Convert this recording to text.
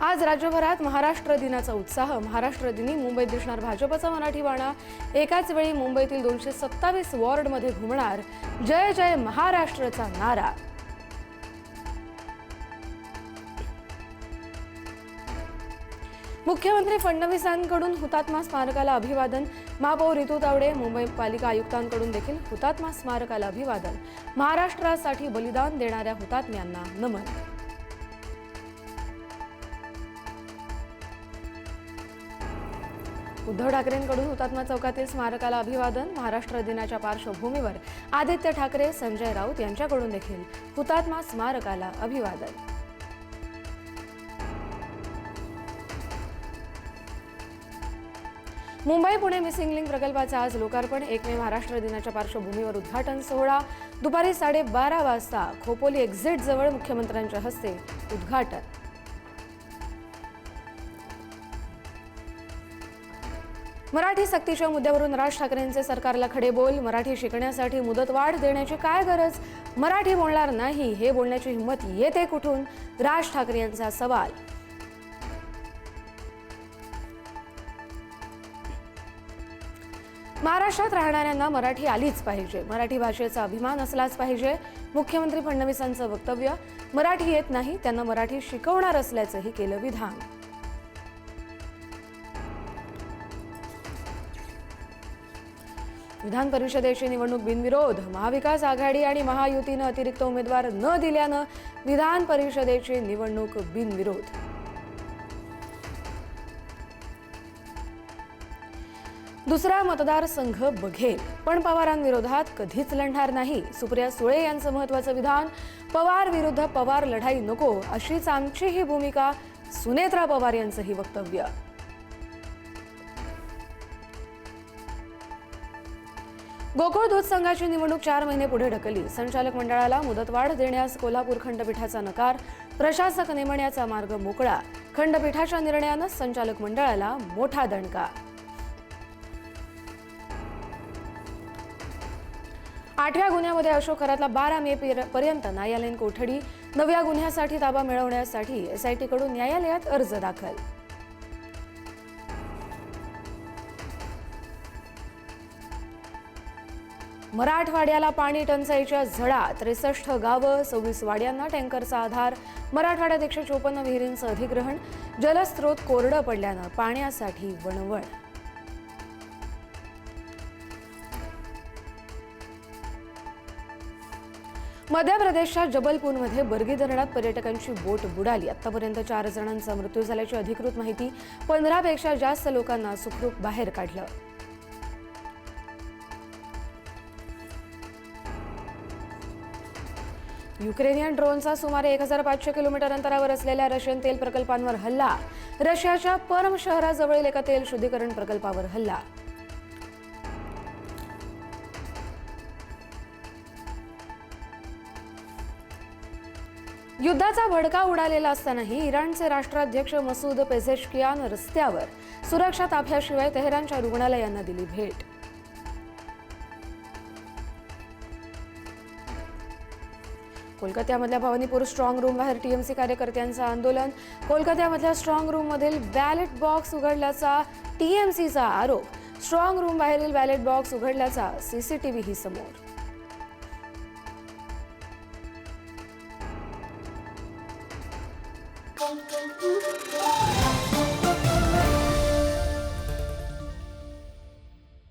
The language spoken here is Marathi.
आज राज्यभरात महाराष्ट्र दिनाचा उत्साह। महाराष्ट्र दिनी मुंबईत दिसणार भाजपचा मराठी बाणा। एकाच वेळी मुंबईतील 227 वॉर्डमध्ये घुमणार जय जय महाराष्ट्रचा नारा। मुख्यमंत्री फडणवीसांकडून हुतात्मा स्मारकाला अभिवादन। महापौर रितू तावडे, मुंबई पालिका आयुक्तांकडून देखील हुतात्मा स्मारकाला अभिवादन। महाराष्ट्रासाठी बलिदान देणाऱ्या हुतात्म्यांना नमन। उद्धव ठाकरेंकडून हुतात्मा चौकातील स्मारकाला अभिवादन। महाराष्ट्र दिनाच्या पार्श्वभूमीवर आदित्य ठाकरे, संजय राऊत यांच्याकडून देखील हुतात्मा स्मारकाला अभिवादन। मुंबई पुणे मिसिंग लिंक प्रकल्पाचा आज लोकार्पण। 1 मे महाराष्ट्र दिनाच्या पार्श्वभूमीवर उद्घाटन सोहळा। दुपारी 12:30 वाजता खोपोली एक्झिट जवळ मुख्यमंत्र्यांच्या हस्ते उद्घाटन। मराठी सक्तीच्या मुद्द्यावरून राज ठाकरेंचे सरकारला खडे बोल। मराठी शिकण्यासाठी मुदतवाढ देण्याची काय गरज? मराठी बोलणार नाही हे बोलण्याची हिंमत येते कुठून? राज ठाकरे यांचा सवाल। महाराष्ट्रात राहणाऱ्यांना मराठी आलीच पाहिजे, मराठी भाषेचा अभिमान असलाच पाहिजे। मुख्यमंत्री फडणवीसांचं वक्तव्य। मराठी येत नाही त्यांना मराठी शिकवणार असल्याचंही केलं विधान। विधान परिषदेची निवडणूक बिनविरोध। महाविकास आघाडी आणि महायुतीनं अतिरिक्त उमेदवार न दिल्यानं विधान परिषदेची निवडणूक बिनविरोध। दुसरा मतदारसंघ बघेल पण पवारांविरोधात कधीच लढणार नाही। सुप्रिया सुळे यांचं महत्त्वाचं विधान। पवार विरुद्ध पवार लढाई नको अशीच आमची ही भूमिका। सुनेत्रा पवार यांचंही वक्तव्य। गोकुळ दूध संघाची निवडणूक 4 महिने पुढे ढकलली। संचालक मंडळाला मुदतवाढ देण्यास कोल्हापूर खंडपीठाचा नकार। प्रशासक नेमण्याचा मार्ग मोकळा। खंडपीठाच्या निर्णयानं संचालक मंडळाला मोठा दणका। 8व्या गुन्ह्यामध्ये अशोक खरातला 12 मे पर्यंत न्यायालयीन कोठडी। 9व्या गुन्ह्यासाठी ताबा मिळवण्यासाठी एसआयटी कडून न्यायालयात अर्ज दाखल। मराठवाड्याला पाणी टंचाईच्या झळा। 63 गावं, 26 वाड्यांना टँकरचा आधार। मराठवाड्यात 154 विहिरींचं अधिग्रहण। जलस्रोत कोरडं पडल्यानं पाण्यासाठी वणवण। मध्य प्रदेशच्या जबलपूरमध्ये बर्गी धरणात पर्यटकांची बोट बुडाली। आतापर्यंत 4 जणांचा मृत्यू झाल्याची अधिकृत माहिती। 15 पेक्षा जास्त लोकांना सुखरूप बाहेर काढलं। युक्रेनियन ड्रोनचा सुमारे 1500 किलोमीटर अंतरावर असलेल्या रशियन तेल प्रकल्पांवर हल्ला। रशियाच्या पर्म शहराजवळील एका तेल शुद्धीकरण प्रकल्पावर हल्ला। युद्धाचा भडका उडालेला असतानाही इराणचे राष्ट्राध्यक्ष मसूद पेझेशकियान रस्त्यावर। सुरक्षा ताफ्याशिवाय तेहरानच्या रुग्णालयांना दिली भेट। कोलकात्यामधल्या भवानीपूर स्ट्रॉंग रूम बाहेर टीएमसी कार्यकर्त्यांचं आंदोलन। कोलकात्यामधल्या स्ट्रॉंग रूम मधील बॅलेट बॉक्स उघडल्याचा टीएमसीचा आरोप। स्ट्रॉंग रूम बाहेरील बॅलेट बॉक्स उघडल्याचा सीसीटीव्ही समोर। Thank you.